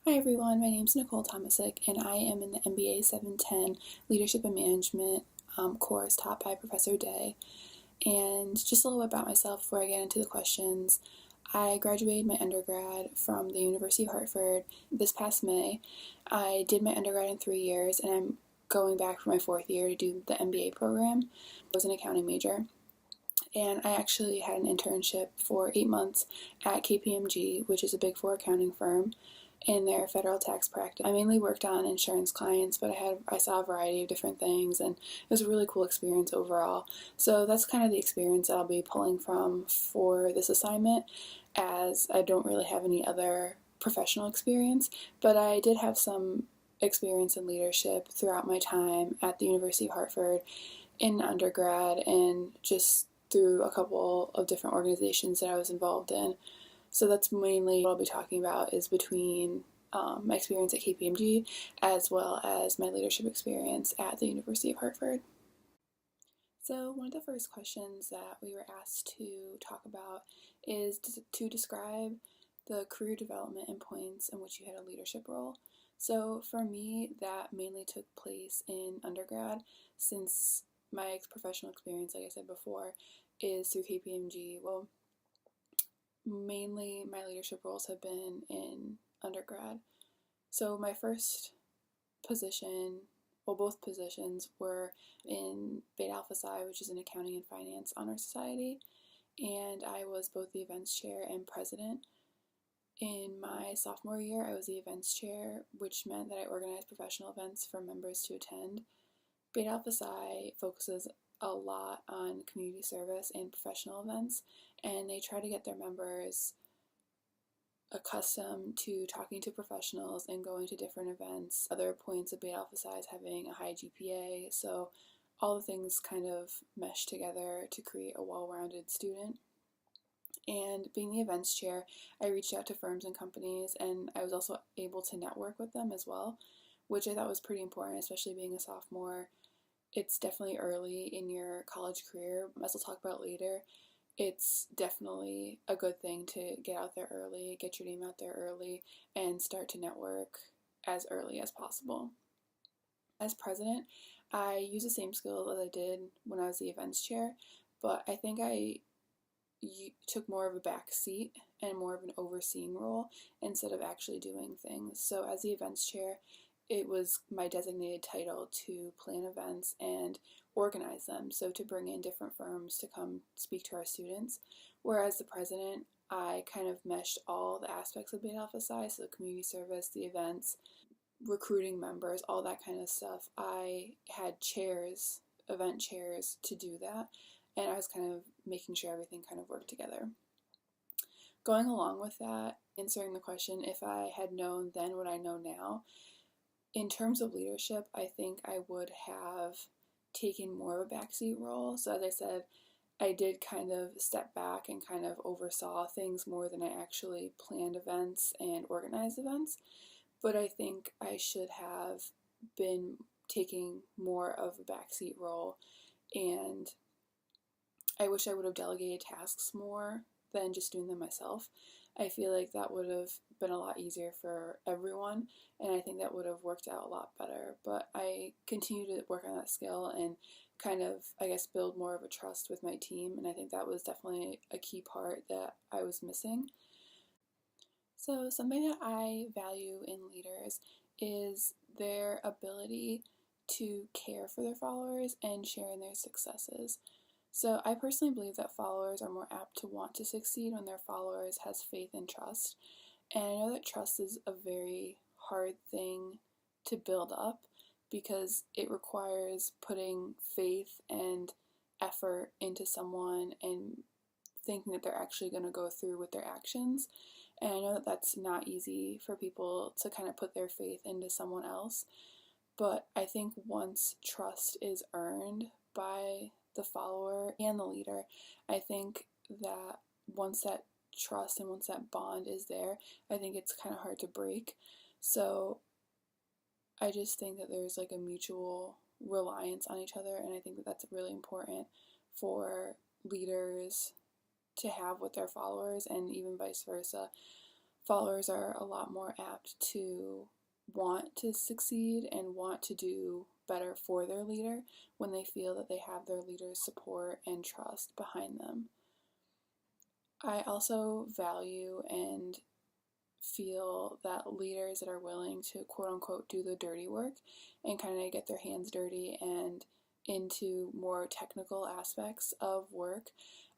Hi everyone, my name is Nicole Tomasic and I am in the MBA 710 Leadership and Management course taught by Professor Day. And just a little bit about myself before I get into the questions. I graduated my undergrad from the University of Hartford this past May. I did my undergrad in 3 years and I'm going back for my 4th year to do the MBA program. I was an accounting major. And I actually had an internship for 8 months at KPMG, which is a Big Four accounting firm, in their federal tax practice. I mainly worked on insurance clients, but I saw a variety of different things, and it was a really cool experience overall. So that's kind of the experience that I'll be pulling from for this assignment, as I don't really have any other professional experience, but I did have some experience in leadership throughout my time at the University of Hartford in undergrad and just through a couple of different organizations that I was involved in. So that's mainly what I'll be talking about, is between my experience at KPMG as well as my leadership experience at the University of Hartford. So one of the first questions that we were asked to talk about is to describe the career development and points in which you had a leadership role. So for me, that mainly took place in undergrad, since my professional experience, like I said before, is through KPMG. Well, mainly my leadership roles have been in undergrad. So my first position, well, both positions were in Beta Alpha Psi, which is an accounting and finance honor society, and I was both the events chair and president. In my sophomore year, I was the events chair, which meant that I organized professional events for members to attend. Beta Alpha Psi focuses a lot on community service and professional events, and they try to get their members accustomed to talking to professionals and going to different events. Other points of Beta Alpha Psi is having a high GPA, so all the things kind of mesh together to create a well-rounded student. And being the events chair, I reached out to firms and companies, and I was also able to network with them as well, which I thought was pretty important, especially being a sophomore. It's definitely early in your college career, as we'll talk about later. It's definitely a good thing to get out there early, get your name out there early, and start to network as early as possible. As president, I use the same skills as I did when I was the events chair, but I think I took more of a back seat and more of an overseeing role instead of actually doing things. So as the events chair, it was my designated title to plan events and organize them, so to bring in different firms to come speak to our students. Whereas the president, I kind of meshed all the aspects of Beta Alpha Psi, so the community service, the events, recruiting members, all that kind of stuff. I had chairs, event chairs, to do that, and I was kind of making sure everything kind of worked together. Going along with that, answering the question, if I had known then what I know now, in terms of leadership, I think I would have taken more of a backseat role. So as I said, I did kind of step back and kind of oversaw things more than I actually planned events and organized events. But I think I should have been taking more of a backseat role, and I wish I would have delegated tasks more than just doing them myself. I feel like that would have been a lot easier for everyone, and I think that would have worked out a lot better. But I continue to work on that skill and kind of, I guess, build more of a trust with my team, and I think that was definitely a key part that I was missing. So something that I value in leaders is their ability to care for their followers and share in their successes. So I personally believe that followers are more apt to want to succeed when their followers has faith and trust. And I know that trust is a very hard thing to build up because it requires putting faith and effort into someone and thinking that they're actually going to go through with their actions. And I know that that's not easy for people to kind of put their faith into someone else. But I think once trust is earned by the follower and the leader, I think that once that trust and once that bond is there, I think it's kind of hard to break. So I just think that there's like a mutual reliance on each other, and I think that that's really important for leaders to have with their followers, and even vice versa. followers are a lot more apt to want to succeed and want to do better for their leader when they feel that they have their leader's support and trust behind them. I also value and feel that leaders that are willing to quote unquote do the dirty work and kind of get their hands dirty and into more technical aspects of work,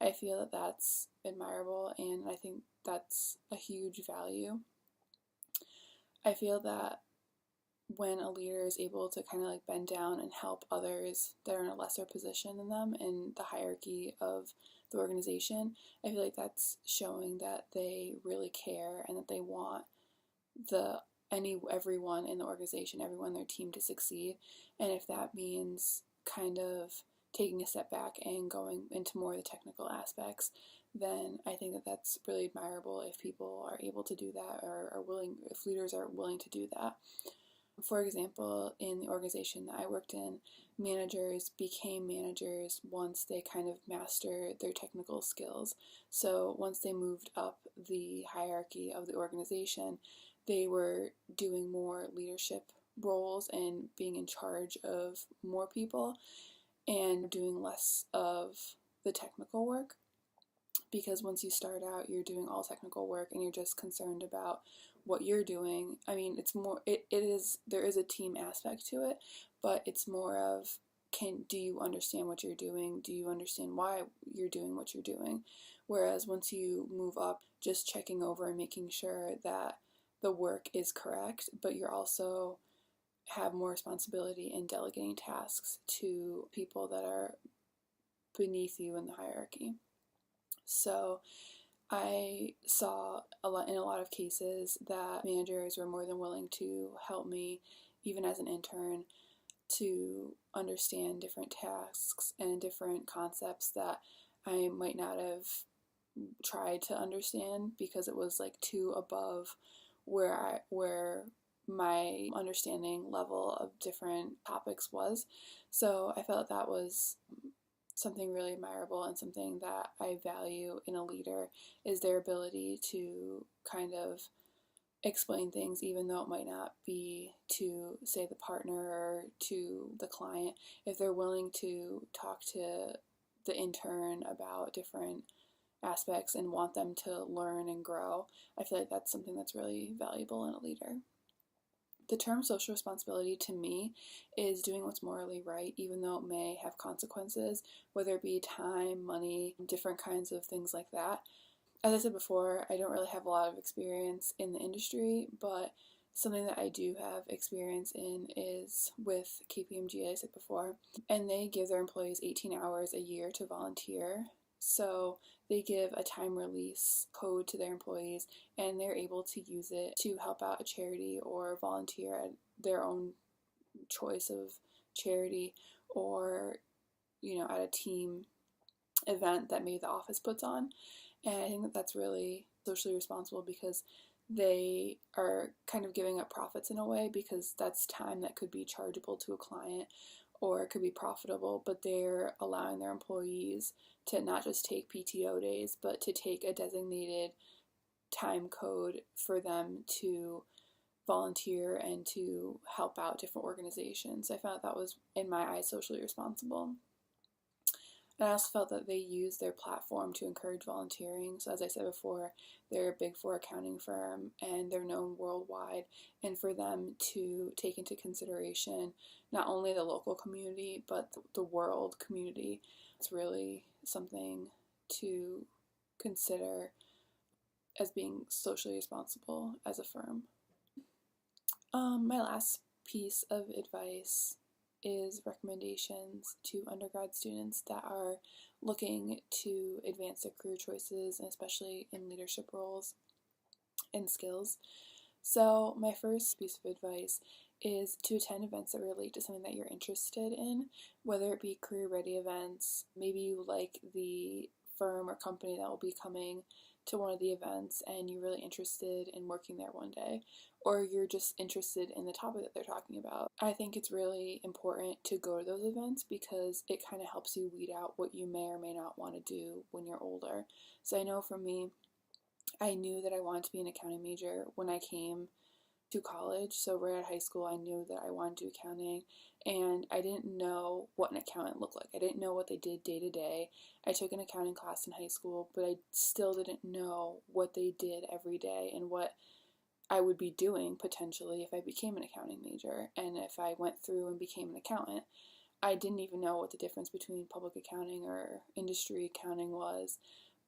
I feel that that's admirable, and I think that's a huge value. I feel that when a leader is able to kind of like bend down and help others that are in a lesser position than them in the hierarchy of the organization, I feel like that's showing that they really care and that they want everyone in the organization, everyone in their team to succeed. And if that means kind of taking a step back and going into more of the technical aspects, then I think that that's really admirable if people are able to do that, or are willing, if leaders are willing to do that. For example, in the organization that I worked in, managers became managers once they kind of mastered their technical skills. So once they moved up the hierarchy of the organization, they were doing more leadership roles and being in charge of more people and doing less of the technical work. Because once you start out, you're doing all technical work and you're just concerned about what you're doing. I mean, it's more, there is a team aspect to it, but it's more of, do you understand what you're doing? Do you understand why you're doing what you're doing? Whereas once you move up, just checking over and making sure that the work is correct, but you're also have more responsibility in delegating tasks to people that are beneath you in the hierarchy. So I saw in a lot of cases that managers were more than willing to help me, even as an intern, to understand different tasks and different concepts that I might not have tried to understand because it was like too above where my understanding level of different topics was. So I felt that was something really admirable, and something that I value in a leader is their ability to kind of explain things even though it might not be to, say, the partner or to the client. If they're willing to talk to the intern about different aspects and want them to learn and grow, I feel like that's something that's really valuable in a leader. The term social responsibility to me is doing what's morally right, even though it may have consequences, whether it be time, money, different kinds of things like that. As I said before, I don't really have a lot of experience in the industry, but something that I do have experience in is with KPMG, as I said before, and they give their employees 18 hours a year to volunteer. So they give a time release code to their employees, and they're able to use it to help out a charity or volunteer at their own choice of charity, or, at a team event that maybe the office puts on. And I think that that's really socially responsible because they are kind of giving up profits in a way, because that's time that could be chargeable to a client or it could be profitable, but they're allowing their employees to not just take PTO days, but to take a designated time code for them to volunteer and to help out different organizations. I found that was, in my eyes, socially responsible. And I also felt that they used their platform to encourage volunteering. So as I said before, they're a Big Four accounting firm and they're known worldwide. And for them to take into consideration not only the local community, but the world community, it's really something to consider as being socially responsible as a firm. My last piece of advice is recommendations to undergrad students that are looking to advance their career choices, and especially in leadership roles and skills. So my first piece of advice is to attend events that relate to something that you're interested in, whether it be career ready events, maybe you like the firm or company that will be coming to one of the events and you're really interested in working there one day, or you're just interested in the topic that they're talking about. I think it's really important to go to those events because it kind of helps you weed out what you may or may not want to do when you're older. So I know for me, I knew that I wanted to be an accounting major when I came to college. So right out of high school, I knew that I wanted to do accounting, and I didn't know what an accountant looked like. I didn't know what they did day to day. I took an accounting class in high school, but I still didn't know what they did every day and what I would be doing potentially if I became an accounting major. And if I went through and became an accountant, I didn't even know what the difference between public accounting or industry accounting was,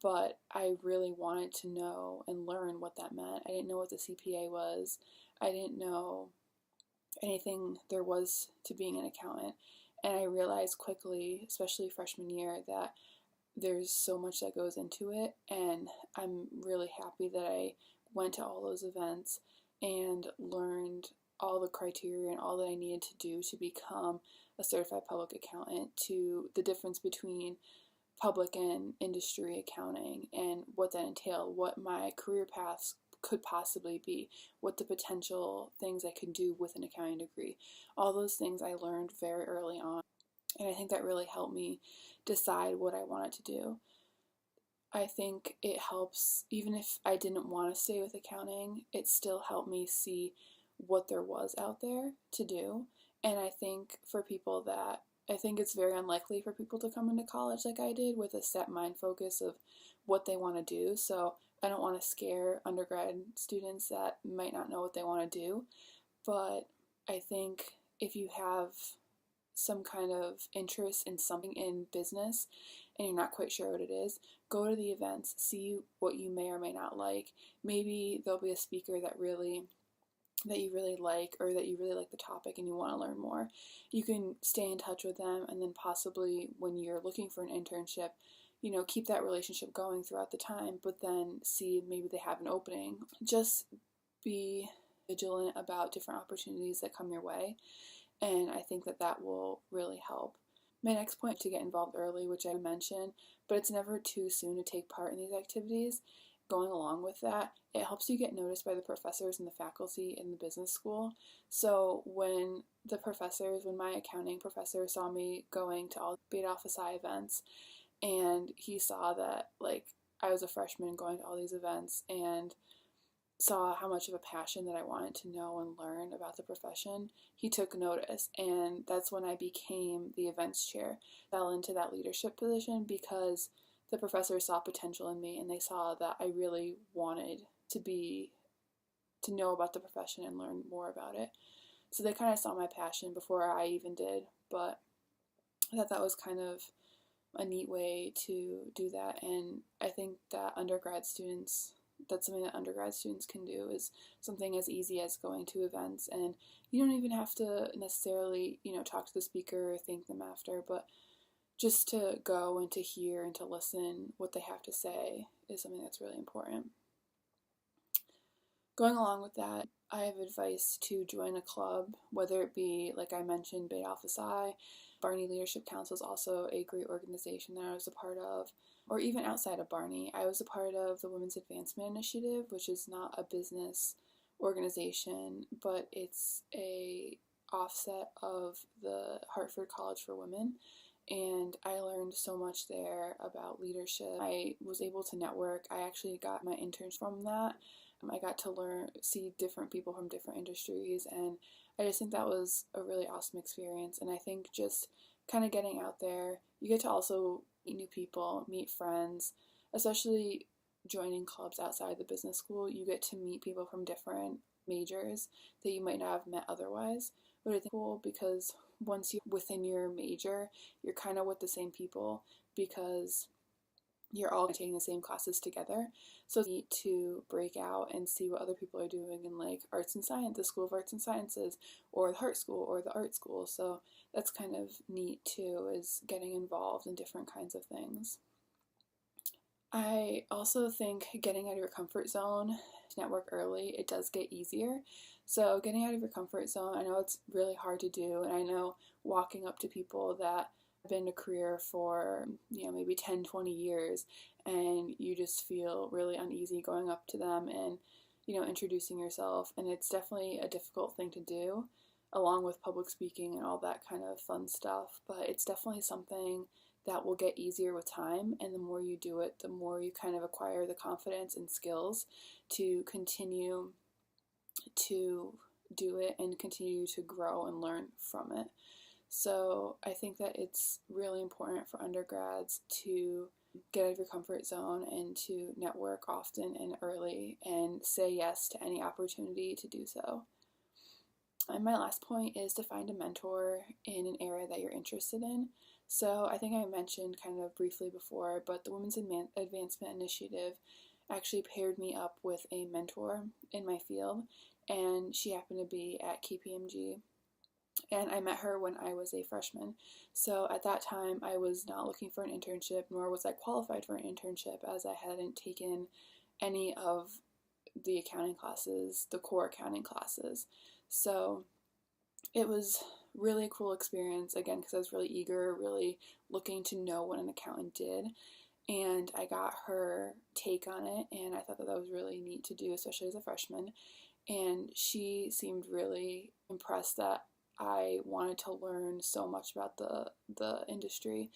but I really wanted to know and learn what that meant. I didn't know what the CPA was. I didn't know anything there was to being an accountant. And I realized quickly, especially freshman year, that there's so much that goes into it. And I'm really happy that I went to all those events and learned all the criteria and all that I needed to do to become a certified public accountant, to the difference between public and industry accounting and what that entailed, what my career paths could possibly be, what the potential things I could do with an accounting degree. All those things I learned very early on, and I think that really helped me decide what I wanted to do. I think it helps, even if I didn't want to stay with accounting, it still helped me see what there was out there to do. And I think for people that, I think it's very unlikely for people to come into college like I did with a set mind focus of what they want to do. So I don't want to scare undergrad students that might not know what they want to do. But I think if you have some kind of interest in something in business and you're not quite sure what it is, go to the events, see what you may or may not like. Maybe there'll be a speaker that you really like, or that you really like the topic and you want to learn more. You can stay in touch with them, and then possibly when you're looking for an internship, keep that relationship going throughout the time, but then see maybe they have an opening. Just be vigilant about different opportunities that come your way, and I think that will really help. My next point, to get involved early, which I mentioned, but it's never too soon to take part in these activities. Going along with that, it helps you get noticed by the professors and the faculty in the business school. So when my accounting professor saw me going to all Beta Alpha Psi events, and he saw that I was a freshman going to all these events, and saw how much of a passion that I wanted to know and learn about the profession, he took notice, and that's when I became the events chair. Fell into that leadership position because the professors saw potential in me, and they saw that I really wanted to know about the profession and learn more about it. So they kind of saw my passion before I even did, but I thought that was kind of a neat way to do that. And I think that that's something that undergrad students can do, is something as easy as going to events, and you don't even have to necessarily, talk to the speaker or thank them after, but just to go and to hear and to listen what they have to say is something that's really important. Going along with that, I have advice to join a club, whether it be, like I mentioned, Beta Alpha Psi. Barney Leadership Council is also a great organization that I was a part of, or even outside of Barney. I was a part of the Women's Advancement Initiative, which is not a business organization, but it's a offset of the Hartford College for Women, and I learned so much there about leadership. I was able to network. I actually got my interns from that. I got to see different people from different industries, and I just think that was a really awesome experience. And I think just kind of getting out there, you get to also meet new people, meet friends, especially joining clubs outside the business school. You get to meet people from different majors that you might not have met otherwise. But I think it's cool because once you're within your major, you're kind of with the same people because you're all taking the same classes together. So it's neat to break out and see what other people are doing in arts and science, the School of Arts and Sciences, or the Hart School, or the art school. So that's kind of neat too, is getting involved in different kinds of things. I also think getting out of your comfort zone to network early, it does get easier. So getting out of your comfort zone, I know it's really hard to do, and I know walking up to people that been a career for maybe 10-20 years, and you just feel really uneasy going up to them and introducing yourself, and it's definitely a difficult thing to do, along with public speaking and all that kind of fun stuff, but it's definitely something that will get easier with time, and the more you do it, the more you kind of acquire the confidence and skills to continue to do it and continue to grow and learn from it. So I think that it's really important for undergrads to get out of your comfort zone and to network often and early and say yes to any opportunity to do so. And my last point is to find a mentor in an area that you're interested in. So I think I mentioned kind of briefly before, but the Women's Advancement Initiative actually paired me up with a mentor in my field, and she happened to be at KPMG. And I met her when I was a freshman. So at that time, I was not looking for an internship, nor was I qualified for an internship, as I hadn't taken any of the accounting classes, the core accounting classes. So it was really a cool experience, again, because I was really eager, really looking to know what an accountant did. And I got her take on it, and I thought that was really neat to do, especially as a freshman. And she seemed really impressed that I wanted to learn so much about the industry.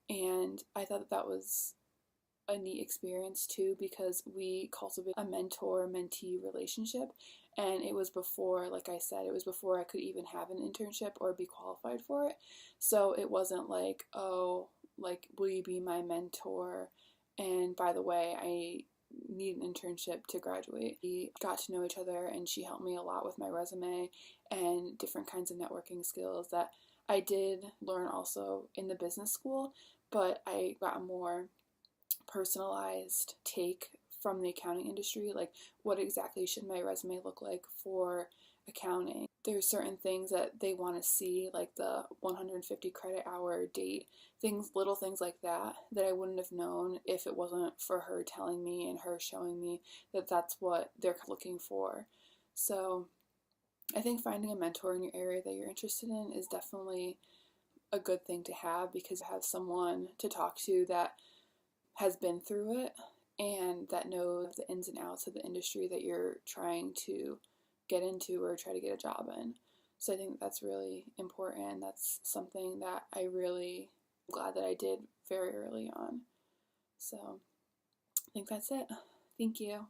And I thought that was a neat experience too, because we cultivated a mentor-mentee relationship. And it was before, like I said, it was before I could even have an internship or be qualified for it. So it wasn't like, oh, like, will you be my mentor? And by the way, I need an internship to graduate. We got to know each other, and she helped me a lot with my resume and different kinds of networking skills that I did learn also in the business school, but I got a more personalized take from the accounting industry, like what exactly should my resume look like for accounting. There's certain things that they want to see, like the 150 credit hour date, little things like that I wouldn't have known if it wasn't for her telling me and her showing me that that's what they're looking for. So I think finding a mentor in your area that you're interested in is definitely a good thing to have, because you have someone to talk to that has been through it and that knows the ins and outs of the industry that you're trying to get into or try to get a job in. So I think that's really important. That's something that I really am glad that I did very early on. So I think that's it. Thank you.